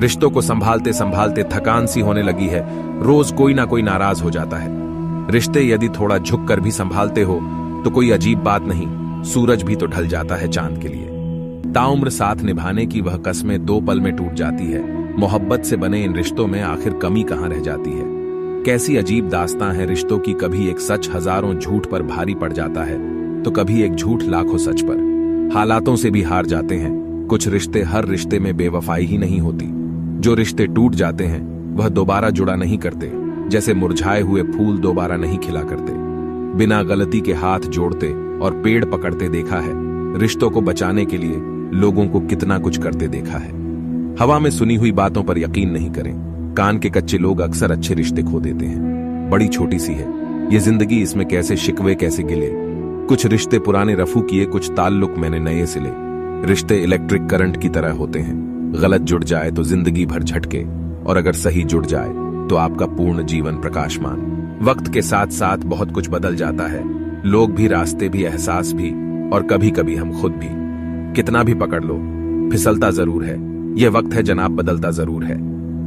रिश्तों को संभालते संभालते थकान सी होने लगी है। रोज कोई ना कोई नाराज हो जाता है। रिश्ते यदि थोड़ा झुक कर भी संभालते हो तो कोई अजीब बात नहीं, सूरज भी तो ढल जाता है चांद के लिए। ताउम्र साथ निभाने की वह कस्में 2 पल में टूट जाती है। मोहब्बत से बने इन रिश्तों में आखिर कमी कहां रह जाती है। कैसी अजीब दास्तां है रिश्तों की। कभी एक सच हजारों झूठ पर भारी पड़ जाता है तो कभी एक झूठ लाखों सच पर। हालातों से भी हार जाते हैं। कुछ रिश्ते हर रिश्ते में बेवफाई ही नहीं होती। जो रिश्ते टूट जाते हैं वह दोबारा जुड़ा नहीं करते, जैसे मुरझाए हुए फूल दोबारा नहीं खिला करते। बिना गलती के हाथ जोड़ते और पेड़ पकड़ते देखा है। रिश्तों को बचाने के लिए लोगों को कितना कुछ करते देखा है। हवा में सुनी हुई बातों पर यकीन नहीं करें। कान के कच्चे लोग अक्सर अच्छे रिश्ते खो देते हैं। बड़ी छोटी सी है ये जिंदगी, इसमें कैसे शिकवे कैसे गिले। कुछ रिश्ते पुराने रफू किए, कुछ ताल्लुक मैंने नए सिले। रिश्ते इलेक्ट्रिक करंट की तरह होते हैं। गलत जुड़ जाए तो जिंदगी भर झटके, और अगर सही जुड़ जाए तो आपका पूर्ण जीवन प्रकाशमान। वक्त के साथ साथ बहुत कुछ बदल जाता है। लोग भी, रास्ते भी, एहसास भी, और कभी कभी हम खुद भी। कितना भी पकड़ लो फिसलता जरूर है। यह वक्त है जनाब, बदलता जरूर है।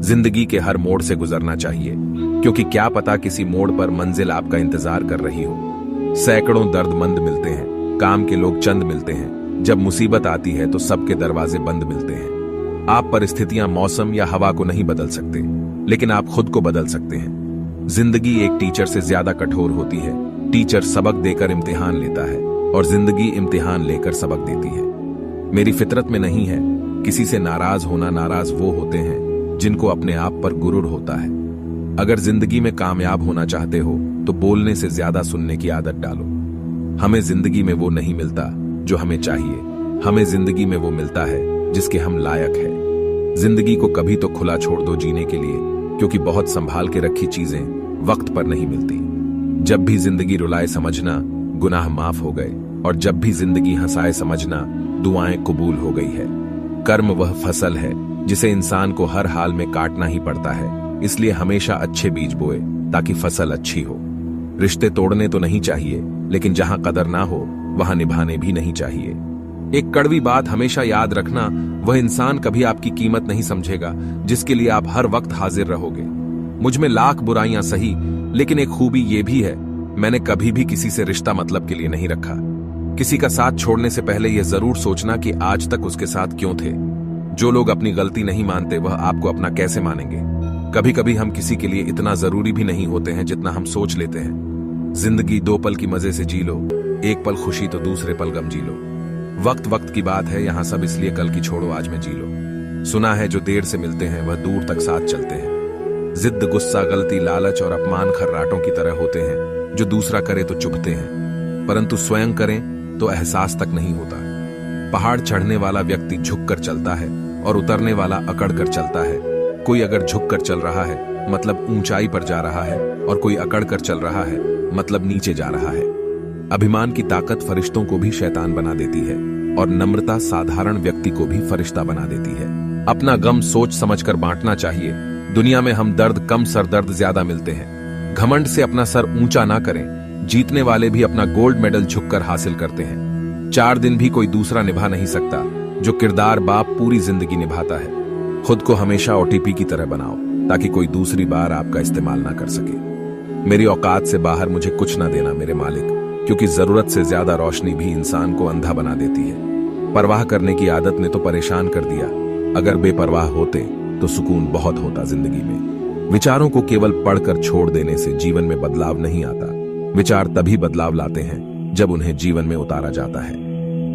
जिंदगी के हर मोड़ से गुजरना चाहिए, क्योंकि क्या पता किसी मोड़ पर मंजिल आपका इंतजार कर रही हो। सैकड़ों दर्दमंद मिलते हैं, काम के लोग चंद मिलते हैं। जब मुसीबत आती है तो सबके दरवाजे बंद मिलते हैं। आप परिस्थितियां, मौसम या हवा को नहीं बदल सकते, लेकिन आप खुद को बदल सकते हैं। जिंदगी एक टीचर से ज्यादा कठोर होती है। टीचर सबक देकर इम्तिहान लेता है और जिंदगी इम्तिहान लेकर सबक देती है। मेरी फितरत में नहीं है किसी से नाराज होना। नाराज वो होते हैं जिनको अपने आप पर गुरूर होता है। अगर जिंदगी में कामयाब होना चाहते हो तो बोलने से ज्यादा सुनने की आदत डालो। हमें जिंदगी में वो नहीं मिलता जो हमें चाहिए, हमें जिंदगी में वो मिलता है जिसके हम लायक है। जिंदगी को कभी तो खुला छोड़ दो जीने के लिए, क्योंकि बहुत संभाल के रखी चीजें वक्त पर नहीं मिलती। जब भी जिंदगी रुलाए समझना गुनाह माफ हो गए, और जब भी जिंदगी हंसाए समझना दुआएं कबूल हो गई है। कर्म वह फसल है जिसे इंसान को हर हाल में काटना ही पड़ता है, इसलिए हमेशा अच्छे बीज बोए ताकि फसल अच्छी हो। रिश्ते तोड़ने तो नहीं चाहिए, लेकिन जहां कदर ना हो वहां निभाने भी नहीं चाहिए। एक कड़वी बात हमेशा याद रखना, वह इंसान कभी आपकी कीमत नहीं समझेगा जिसके लिए आप हर वक्त हाजिर रहोगे। मुझ में लाख बुराइयां सही, लेकिन एक खूबी यह भी है, मैंने कभी भी किसी से रिश्ता मतलब के लिए नहीं रखा। किसी का साथ छोड़ने से पहले यह जरूर सोचना कि आज तक उसके साथ क्यों थे। जो लोग अपनी गलती नहीं मानते वह आपको अपना कैसे मानेंगे। कभी कभी हम किसी के लिए इतना जरूरी भी नहीं होते हैं जितना हम सोच लेते हैं। जिंदगी 2 पल की मजे से जी लो, एक पल खुशी तो दूसरे पल गम जी लो। वक्त वक्त की बात है, यहां सब इसलिए कल की छोड़ो आज में जी लो। सुना है जो देर से मिलते हैं वह दूर तक साथ चलते हैं। जिद, गुस्सा, गलती, लालच और अपमान खर्राटों की तरह होते हैं जो दूसरा करे तो चुभते हैं, परंतु स्वयं करें तो एहसास तक नहीं होता। पहाड़ चढ़ने वाला व्यक्ति झुक कर चलता है और उतरने वाला अकड़ कर चलता है। कोई अगर झुक कर चल रहा है मतलब ऊंचाई पर जा रहा है, और कोई अकड़ कर चल रहा है मतलब नीचे जा रहा है। अभिमान की ताकत फरिश्तों को भी शैतान बना देती है, और नम्रता साधारण व्यक्ति को भी फरिश्ता बना देती है। अपना गम सोच समझकर बांटना चाहिए। दुनिया में हम दर्द कम, सर दर्द ज्यादा मिलते हैं। घमंड से अपना सर ऊंचा ना करें। जीतने वाले भी अपना गोल्ड मेडल झुककर हासिल करते हैं। 4 दिन भी कोई दूसरा निभा नहीं सकता जो किरदार बाप पूरी जिंदगी निभाता है। खुद को हमेशा ओटीपी की तरह बनाओ ताकि कोई दूसरी बार आपका इस्तेमाल ना कर सके। मेरी औकात से बाहर मुझे कुछ ना देना मेरे मालिक, क्योंकि जरूरत से ज्यादा रोशनी भी इंसान को अंधा बना देती है। परवाह करने की आदत ने तो परेशान कर दिया। अगर बेपरवाह होते तो सुकून बहुत होता जिंदगी में। विचारों को केवल पढ़कर छोड़ देने से जीवन में बदलाव नहीं आता। विचार तभी बदलाव लाते हैं जब उन्हें जीवन में उतारा जाता है।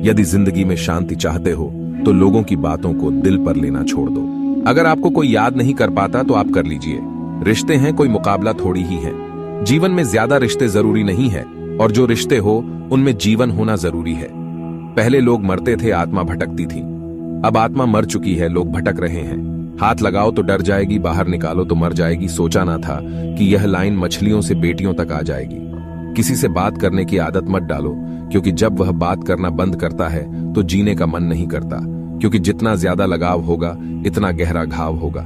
यदि जिंदगी में शांति चाहते हो तो लोगों की बातों को दिल पर लेना छोड़ दो। अगर आपको कोई याद नहीं कर पाता तो आप कर लीजिए। रिश्ते हैं, कोई मुकाबला थोड़ी ही है। जीवन में ज्यादा रिश्ते जरूरी नहीं है, और जो रिश्ते हो उनमें जीवन होना जरूरी है। पहले लोग मरते थे, आत्मा भटकती थी। अब आत्मा मर चुकी है, लोग भटक रहे हैं। हाथ लगाओ तो डर जाएगी, बाहर निकालो तो मर जाएगी। सोचा ना था कि यह लाइन मछलियों से बेटियों तक आ जाएगी। किसी से बात करने की आदत मत डालो, क्योंकि जब वह बात करना बंद करता है तो जीने का मन नहीं करता, क्योंकि जितना ज्यादा लगाव होगा इतना गहरा घाव होगा।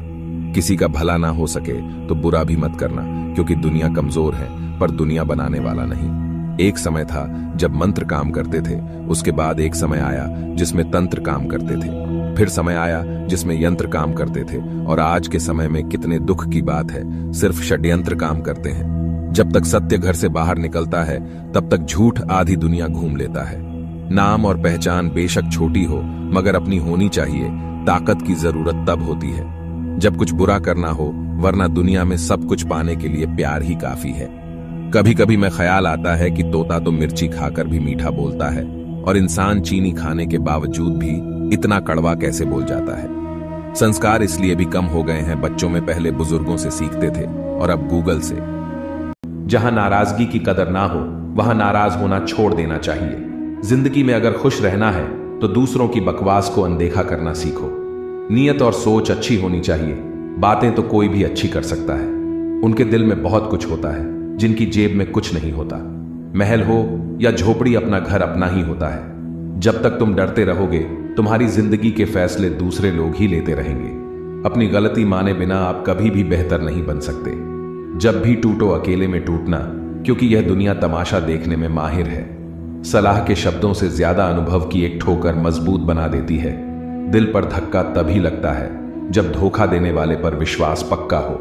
किसी का भला ना हो सके तो बुरा भी मत करना, क्योंकि दुनिया कमजोर है पर दुनिया बनाने वाला नहीं। एक समय था जब मंत्र काम करते थे, उसके बाद एक समय आया जिसमें तंत्र काम करते थे। फिर समय आया जिसमें यंत्र काम करते थे, और आज के समय में कितने दुख की बात है, सिर्फ षड्यंत्र काम करते हैं। जब तक सत्य घर से बाहर निकलता है तब तक झूठ आधी दुनिया घूम लेता है। नाम और पहचान बेशक छोटी हो मगर अपनी होनी चाहिए। ताकत की जरूरत तब होती है जब कुछ बुरा करना हो, वरना दुनिया में सब कुछ पाने के लिए प्यार ही काफी है। कभी कभी मैं ख्याल आता है कि तोता तो मिर्ची खाकर भी मीठा बोलता है, और इंसान चीनी खाने के बावजूद भी इतना कड़वा कैसे बोल जाता है। संस्कार इसलिए भी कम हो गए हैं, बच्चों में पहले बुजुर्गों से सीखते थे और अब गूगल से। जहां नाराजगी की कदर ना हो वहां नाराज होना छोड़ देना चाहिए। जिंदगी में अगर खुश रहना है तो दूसरों की बकवास को अनदेखा करना सीखो। नीयत और सोच अच्छी होनी चाहिए। बातें तो कोई भी अच्छी कर सकता है। उनके दिल में बहुत कुछ होता है जिनकी जेब में कुछ नहीं होता। महल हो या झोपड़ी, अपना घर अपना ही होता है। जब तक तुम डरते रहोगे तुम्हारी जिंदगी के फैसले दूसरे लोग ही लेते रहेंगे। अपनी गलती माने बिना आप कभी भी बेहतर नहीं बन सकते। जब भी टूटो अकेले में टूटना, क्योंकि यह दुनिया तमाशा देखने में माहिर है। सलाह के शब्दों से ज्यादा अनुभव की एक ठोकर मजबूत बना देती है। दिल पर धक्का तभी लगता है जब धोखा देने वाले पर विश्वास पक्का हो।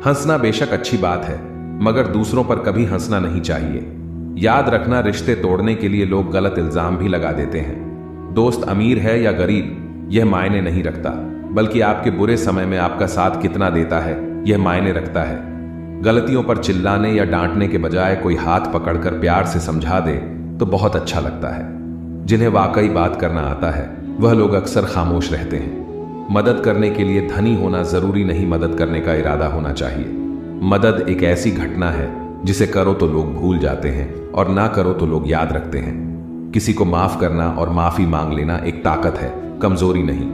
हंसना बेशक अच्छी बात है मगर दूसरों पर कभी हंसना नहीं चाहिए। याद रखना, रिश्ते तोड़ने के लिए लोग गलत इल्जाम भी लगा देते हैं। दोस्त अमीर है या गरीब यह मायने नहीं रखता, बल्कि आपके बुरे समय में आपका साथ कितना देता है यह मायने रखता है। गलतियों पर चिल्लाने या डांटने के बजाय कोई हाथ पकड़कर प्यार से समझा दे तो बहुत अच्छा लगता है। जिन्हें वाकई बात करना आता है वह लोग अक्सर खामोश रहते हैं। मदद करने के लिए धनी होना जरूरी नहीं, मदद करने का इरादा होना चाहिए। मदद एक ऐसी घटना है जिसे करो तो लोग भूल जाते हैं और ना करो तो लोग याद रखते हैं। किसी को माफ करना और माफी मांग लेना एक ताकत है, कमजोरी नहीं।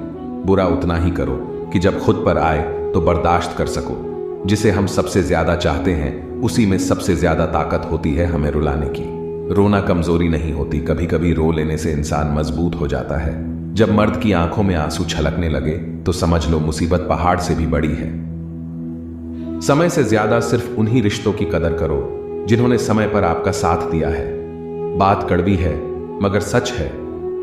बुरा उतना ही करो कि जब खुद पर आए तो बर्दाश्त कर सको। जिसे हम सबसे ज्यादा चाहते हैं उसी में सबसे ज्यादा ताकत होती है हमें रुलाने की। रोना कमजोरी नहीं होती, कभी कभी रो लेने से इंसान मजबूत हो जाता है। जब मर्द की आंखों में आंसू छलकने लगे तो समझ लो मुसीबत पहाड़ से भी बड़ी है। समय से ज्यादा सिर्फ उन्हीं रिश्तों की कदर करो जिन्होंने समय पर आपका साथ दिया है। बात कड़वी है मगर सच है,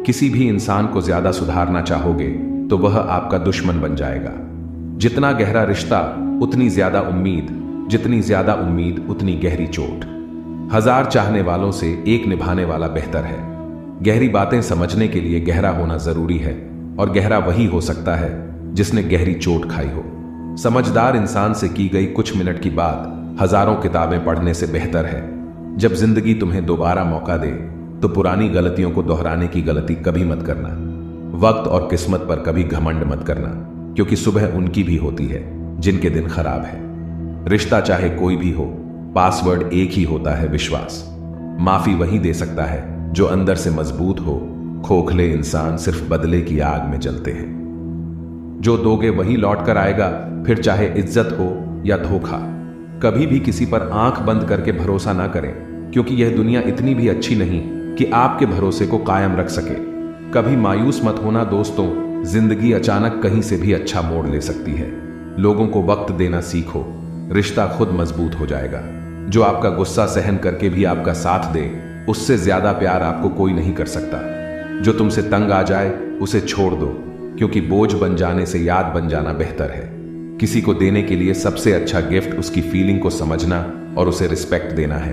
किसी भी इंसान को ज्यादा सुधारना चाहोगे तो वह आपका दुश्मन बन जाएगा। जितना गहरा रिश्ता उतनी ज्यादा उम्मीद, जितनी ज्यादा उम्मीद उतनी गहरी चोट। 1000 चाहने वालों से एक निभाने वाला बेहतर है। गहरी बातें समझने के लिए गहरा होना जरूरी है, और गहरा वही हो सकता है जिसने गहरी चोट खाई हो। समझदार इंसान से की गई कुछ मिनट की बात हजारों किताबें पढ़ने से बेहतर है। जब जिंदगी तुम्हें दोबारा मौका दे तो पुरानी गलतियों को दोहराने की गलती कभी मत करना। वक्त और किस्मत पर कभी घमंड मत करना, क्योंकि सुबह उनकी भी होती है जिनके दिन खराब है। रिश्ता चाहे कोई भी हो, पासवर्ड एक ही होता है, विश्वास। माफी वही दे सकता है जो अंदर से मजबूत हो। खोखले इंसान सिर्फ बदले की आग में जलते हैं। जो दोगे वही लौट कर आएगा, फिर चाहे इज्जत हो या धोखा। कभी भी किसी पर आंख बंद करके भरोसा ना करें, क्योंकि यह दुनिया इतनी भी अच्छी नहीं कि आपके भरोसे को कायम रख सके। कभी मायूस मत होना दोस्तों, जिंदगी अचानक कहीं से भी अच्छा मोड़ ले सकती है। लोगों को वक्त देना सीखो, रिश्ता खुद मजबूत हो जाएगा। जो आपका गुस्सा सहन करके भी आपका साथ दे, उससे ज्यादा प्यार आपको कोई नहीं कर सकता। जो तुमसे तंग आ जाए उसे छोड़ दो, क्योंकि बोझ बन जाने से याद बन जाना बेहतर है। किसी को देने के लिए सबसे अच्छा गिफ्ट उसकी फीलिंग को समझना और उसे रिस्पेक्ट देना है।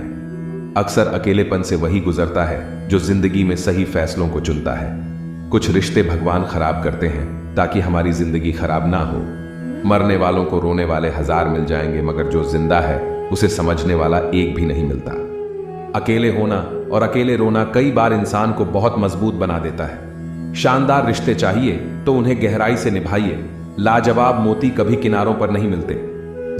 अक्सर अकेलेपन से वही गुजरता है जो जिंदगी में सही फैसलों को चुनता है। कुछ रिश्ते भगवान खराब करते हैं ताकि हमारी जिंदगी खराब ना हो। मरने वालों को रोने वाले 1000 मिल जाएंगे, मगर जो जिंदा है उसे समझने वाला एक भी नहीं मिलता। अकेले होना और अकेले रोना कई बार इंसान को बहुत मजबूत बना देता है। शानदार रिश्ते चाहिए तो उन्हें गहराई से निभाइए। लाजवाब मोती कभी किनारों पर नहीं मिलते।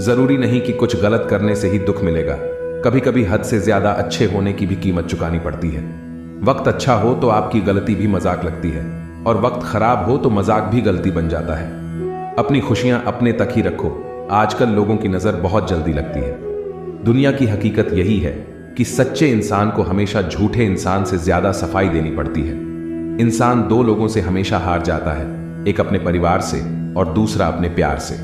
जरूरी नहीं कि कुछ गलत करने से ही दुख मिलेगा। कभी कभी हद से ज्यादा अच्छे होने की भी कीमत चुकानी पड़ती है। वक्त अच्छा हो तो आपकी गलती भी मजाक लगती है, और वक्त खराब हो तो मजाक भी गलती बन जाता है। अपनी खुशियां अपने तक ही रखो। आजकल लोगों की नजर बहुत जल्दी लगती है। दुनिया की हकीकत यही है कि सच्चे इंसान को हमेशा झूठे इंसान से ज्यादा सफाई देनी पड़ती है। इंसान 2 लोगों से हमेशा हार जाता है, एक अपने परिवार से और दूसरा अपने प्यार से।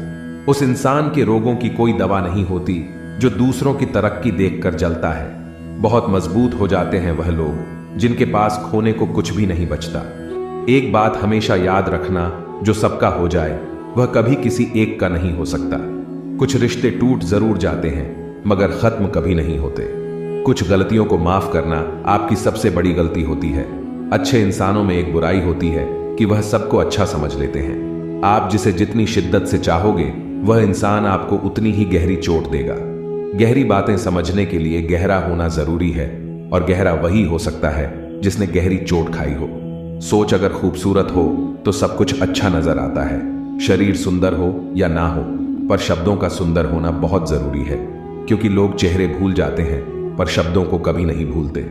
उस इंसान के रोगों की कोई दवा नहीं होती जो दूसरों की तरक्की देखकर जलता है। बहुत मजबूत हो जाते हैं वह लोग जिनके पास खोने को कुछ भी नहीं बचता। एक बात हमेशा याद रखना, जो सबका हो जाए वह कभी किसी एक का नहीं हो सकता। कुछ रिश्ते टूट जरूर जाते हैं मगर खत्म कभी नहीं होते। कुछ गलतियों को माफ करना आपकी सबसे बड़ी गलती होती है। अच्छे इंसानों में एक बुराई होती है कि वह सबको अच्छा समझ लेते हैं। आप जिसे जितनी शिद्दत से चाहोगे वह इंसान आपको उतनी ही गहरी चोट देगा। गहरी बातें समझने के लिए गहरा होना जरूरी है और गहरा वही हो सकता है जिसने गहरी चोट खाई हो। सोच अगर खूबसूरत हो तो सब कुछ अच्छा नजर आता है। शरीर सुंदर हो या ना हो, पर शब्दों का सुंदर होना बहुत जरूरी है, क्योंकि लोग चेहरे भूल जाते हैं पर शब्दों को कभी नहीं भूलते।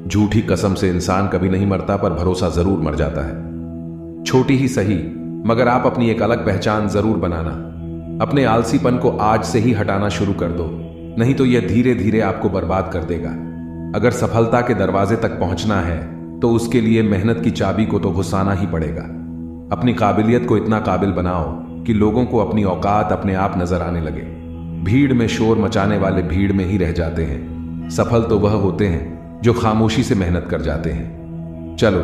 झूठी कसम से इंसान कभी नहीं मरता, पर भरोसा जरूर मर जाता है। छोटी ही सही, मगर आप अपनी एक अलग पहचान जरूर बनाना। अपने आलसीपन को आज से ही हटाना शुरू कर दो, नहीं तो यह धीरे धीरे आपको बर्बाद कर देगा। अगर सफलता के दरवाजे तक पहुंचना है तो उसके लिए मेहनत की चाबी को तो घुसाना ही पड़ेगा। अपनी काबिलियत को इतना काबिल बनाओ कि लोगों को अपनी औकात अपने आप नजर आने लगे। भीड़ में शोर मचाने वाले भीड़ में ही रह जाते हैं। सफल तो वह होते हैं जो खामोशी से मेहनत कर जाते हैं। चलो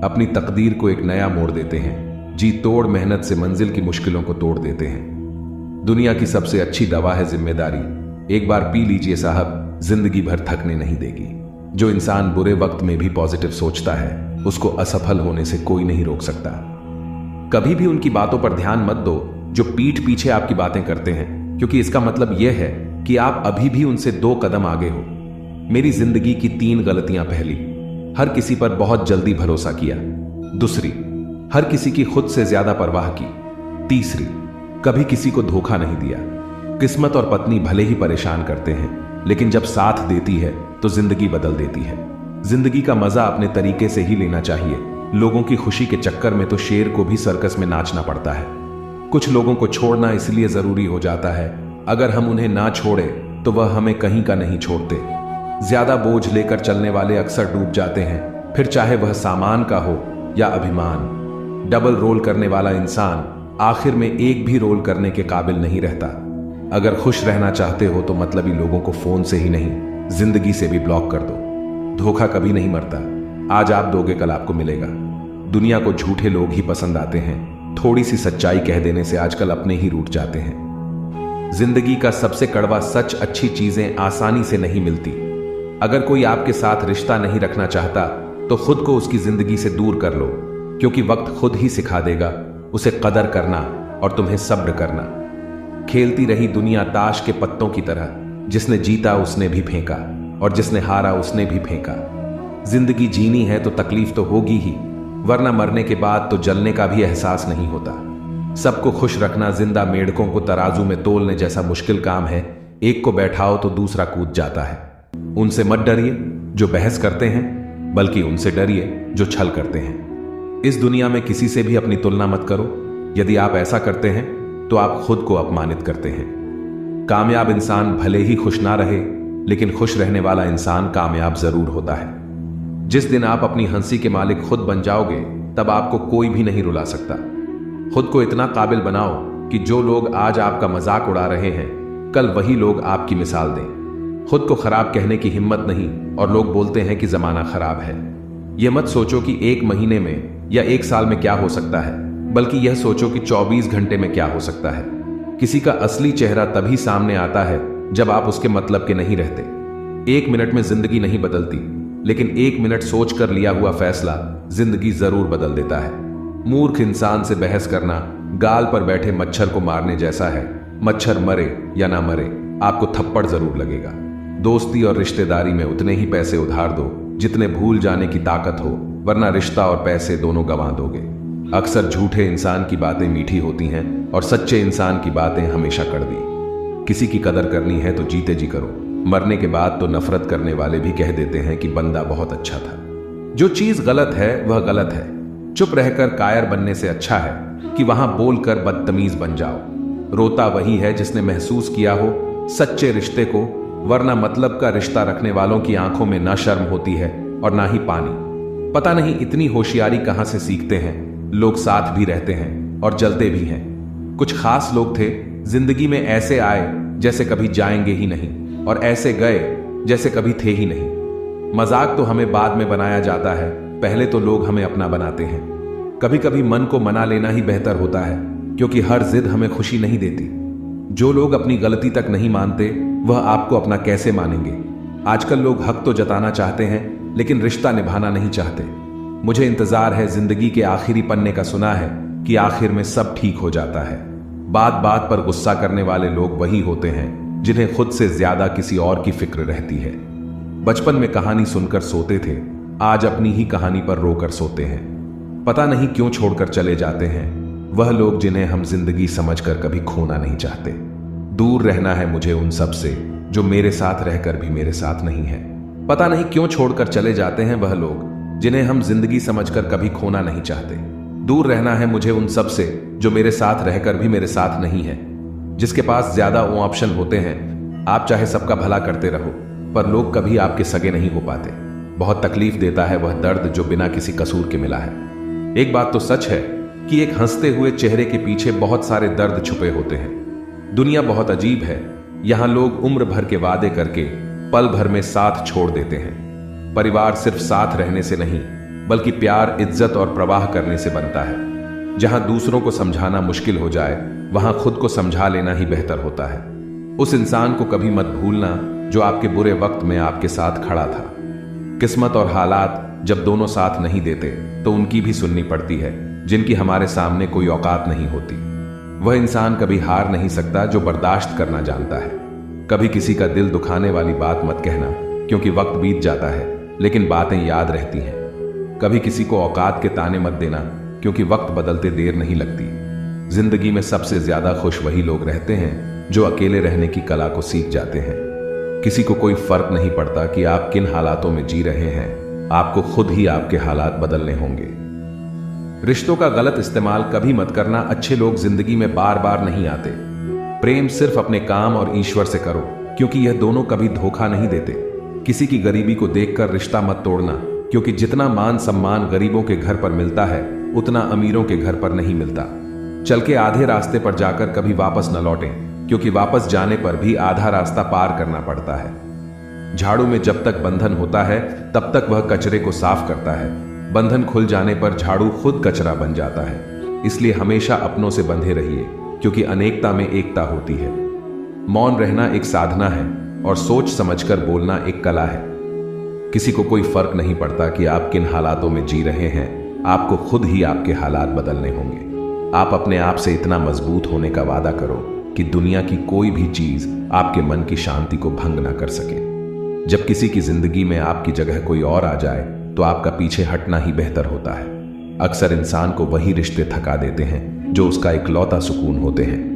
अपनी तकदीर को एक नया मोड़ देते हैं। जी तोड़ मेहनत से मंजिल की मुश्किलों को तोड़ देते हैं। दुनिया की सबसे अच्छी दवा है जिम्मेदारी। एक बार पी लीजिए साहब, जिंदगी भर थकने नहीं देगी। जो इंसान बुरे वक्त में भी पॉजिटिव सोचता है उसको असफल होने से कोई नहीं रोक सकता। कभी भी उनकी बातों पर ध्यान मत दो जो पीठ पीछे आपकी बातें करते हैं, क्योंकि इसका मतलब यह है कि आप अभी भी उनसे 2 कदम आगे हो। मेरी जिंदगी की 3 गलतियां। पहली, हर किसी पर बहुत जल्दी भरोसा किया। दूसरी, हर किसी की खुद से ज्यादा परवाह की। तीसरी, कभी किसी को धोखा नहीं दिया। किस्मत और पत्नी भले ही परेशान करते हैं, लेकिन जब साथ देती है तो जिंदगी बदल देती है। जिंदगी का मजा अपने तरीके से ही लेना चाहिए। लोगों की खुशी के चक्कर में तो शेर को भी सर्कस में नाचना पड़ता है। कुछ लोगों को छोड़ना इसलिए जरूरी हो जाता है, अगर हम उन्हें ना छोड़े तो वह हमें कहीं का नहीं छोड़ते। ज्यादा बोझ लेकर चलने वाले अक्सर डूब जाते हैं, फिर चाहे वह सामान का हो या अभिमान। डबल रोल करने वाला इंसान आखिर में एक भी रोल करने के काबिल नहीं रहता। अगर खुश रहना चाहते हो तो मतलबी लोगों को फोन से ही नहीं, जिंदगी से भी ब्लॉक कर दो। धोखा कभी नहीं मरता। आज आप दोगे कल आपको मिलेगा। दुनिया को झूठे लोग ही पसंद आते हैं। थोड़ी सी सच्चाई कह देने से आजकल अपने ही रूठ जाते हैं। जिंदगी का सबसे कड़वा सच, अच्छी चीजें आसानी से नहीं मिलती। अगर कोई आपके साथ रिश्ता नहीं रखना चाहता तो खुद को उसकी जिंदगी से दूर कर लो, क्योंकि वक्त खुद ही सिखा देगा उसे कदर करना और तुम्हें सब्र करना। खेलती रही दुनिया ताश के पत्तों की तरह, जिसने जीता उसने भी फेंका और जिसने हारा उसने भी फेंका। जिंदगी जीनी है तो तकलीफ तो होगी ही, वरना मरने के बाद तो जलने का भी एहसास नहीं होता। सबको खुश रखना जिंदा मेंढकों को तराजू में तोलने जैसा मुश्किल काम है। एक को बैठाओ तो दूसरा कूद जाता है। उनसे मत डरिए जो बहस करते हैं, बल्कि उनसे डरिए जो छल करते हैं। इस दुनिया में किसी से भी अपनी तुलना मत करो। यदि आप ऐसा करते हैं तो आप खुद को अपमानित करते हैं। कामयाब इंसान भले ही खुश ना रहे, लेकिन खुश रहने वाला इंसान कामयाब जरूर होता है। जिस दिन आप अपनी हंसी के मालिक खुद बन जाओगे, तब आपको कोई भी नहीं रुला सकता। खुद को इतना काबिल बनाओ कि जो लोग आज आपका मजाक उड़ा रहे हैं, कल वही लोग आपकी मिसाल दें। खुद को खराब कहने की हिम्मत नहीं, और लोग बोलते हैं कि जमाना खराब है। यह मत सोचो कि 1 महीने में या 1 साल में क्या हो सकता है, बल्कि यह सोचो कि 24 घंटे में क्या हो सकता है। किसी का असली चेहरा तभी सामने आता है जब आप उसके मतलब के नहीं रहते। 1 मिनट में जिंदगी नहीं बदलती, लेकिन 1 मिनट सोच कर लिया हुआ फैसला जिंदगी जरूर बदल देता है। मूर्ख इंसान से बहस करना गाल पर बैठे मच्छर को मारने जैसा है। मच्छर मरे या ना मरे, आपको थप्पड़ जरूर लगेगा। दोस्ती और रिश्तेदारी में उतने ही पैसे उधार दो जितने भूल जाने की ताकत हो, वरना रिश्ता और पैसे दोनों गंवा दोगे। अक्सर झूठे इंसान की बातें मीठी होती हैं और सच्चे इंसान की बातें हमेशा कड़वी। किसी की कदर करनी है तो जीते जी करो। मरने के बाद तो नफरत करने वाले भी कह देते हैं कि बंदा बहुत अच्छा था। जो चीज गलत है वह गलत है। चुप रहकर कायर बनने से अच्छा है कि वहां बोलकर बदतमीज बन जाओ। रोता वही है जिसने महसूस किया हो सच्चे रिश्ते को, वरना मतलब का रिश्ता रखने वालों की आंखों में ना शर्म होती है और ना ही पानी। पता नहीं इतनी होशियारी कहां से सीखते हैं। लोग साथ भी रहते हैं और जलते भी हैं। कुछ खास लोग थे जिंदगी में, ऐसे आए जैसे कभी जाएंगे ही नहीं, और ऐसे गए जैसे कभी थे ही नहीं। मजाक तो हमें बाद में बनाया जाता है, पहले तो लोग हमें अपना बनाते हैं। कभी कभी मन को मना लेना ही बेहतर होता है, क्योंकि हर जिद हमें खुशी नहीं देती। जो लोग अपनी गलती तक नहीं मानते, वह आपको अपना कैसे मानेंगे। आजकल लोग हक तो जताना चाहते हैं, लेकिन रिश्ता निभाना नहीं चाहते। मुझे इंतजार है जिंदगी के आखिरी पन्ने का, सुना है कि आखिर में सब ठीक हो जाता है। बात बात पर गुस्सा करने वाले लोग वही होते हैं जिन्हें खुद से ज्यादा किसी और की फिक्र रहती है। बचपन में कहानी सुनकर सोते थे, आज अपनी ही कहानी पर रोकर सोते हैं। पता नहीं क्यों छोड़कर चले जाते हैं वह लोग जिन्हें हम जिंदगी समझकर कभी खोना नहीं चाहते। दूर रहना है मुझे उन सब से जो मेरे साथ रहकर भी मेरे साथ नहीं है। पता नहीं क्यों छोड़कर चले जाते हैं वह लोग जिन्हें हम जिंदगी समझकर कभी खोना नहीं चाहते। दूर रहना है मुझे उन सब से जो मेरे साथ रहकर भी मेरे साथ नहीं है। जिसके पास ज्यादा वो ऑप्शन होते हैं, आप चाहे सबका भला करते रहो, पर लोग कभी आपके सगे नहीं हो पाते। बहुत तकलीफ देता है वह दर्द जो बिना किसी कसूर के मिला है। एक बात तो सच है कि एक हंसते हुए चेहरे के पीछे बहुत सारे दर्द छुपे होते हैं। दुनिया बहुत अजीब है, यहां लोग उम्र भर के वादे करके पल भर में साथ छोड़ देते हैं। परिवार सिर्फ साथ रहने से नहीं, बल्कि प्यार, इज्जत और प्रवाह करने से बनता है। जहां दूसरों को समझाना मुश्किल हो जाए, वहां खुद को समझा लेना ही बेहतर होता है। उस इंसान को कभी मत भूलना जो आपके बुरे वक्त में आपके साथ खड़ा था। किस्मत और हालात जब दोनों साथ नहीं देते तो उनकी भी सुननी पड़ती है, जिनकी हमारे सामने कोई औकात नहीं होती। वह इंसान कभी हार नहीं सकता जो बर्दाश्त करना जानता है। कभी किसी का दिल दुखाने वाली बात मत कहना, क्योंकि वक्त बीत जाता है लेकिन बातें याद रहती हैं। कभी किसी को औकात के ताने मत देना, क्योंकि वक्त बदलते देर नहीं लगती। जिंदगी में सबसे ज्यादा खुश वही लोग रहते हैं जो अकेले रहने की कला को सीख जाते हैं। किसी को कोई फर्क नहीं पड़ता कि आप किन हालातों में जी रहे हैं, आपको खुद ही आपके हालात बदलने होंगे। रिश्तों का गलत इस्तेमाल कभी मत करना, अच्छे लोग जिंदगी में बार बार नहीं आते। प्रेम सिर्फ अपने काम और ईश्वर से करो, क्योंकि यह दोनों कभी धोखा नहीं देते। किसी की गरीबी को देखकर रिश्ता मत तोड़ना, क्योंकि जितना मान सम्मान गरीबों के घर पर मिलता है, उतना अमीरों के घर पर नहीं मिलता। चल के आधे रास्ते पर जाकर कभी वापस न लौटें, क्योंकि वापस जाने पर भी आधा रास्ता पार करना पड़ता है। झाड़ू में जब तक बंधन होता है तब तक वह कचरे को साफ करता है। बंधन खुल जाने पर झाड़ू खुद कचरा बन जाता है। इसलिए हमेशा अपनों से बंधे रहिए, क्योंकि अनेकता में एकता होती है। मौन रहना एक साधना है और सोच समझकर बोलना एक कला है। किसी को कोई फर्क नहीं पड़ता कि आप किन हालातों में जी रहे हैं, आपको खुद ही आपके हालात बदलने होंगे। आप अपने आप से इतना मजबूत होने का वादा करो कि दुनिया की कोई भी चीज आपके मन की शांति को भंग ना कर सके। जब किसी की जिंदगी में आपकी जगह कोई और आ जाए तो आपका पीछे हटना ही बेहतर होता है। अक्सर इंसान को वही रिश्ते थका देते हैं जो उसका इकलौता सुकून होते हैं।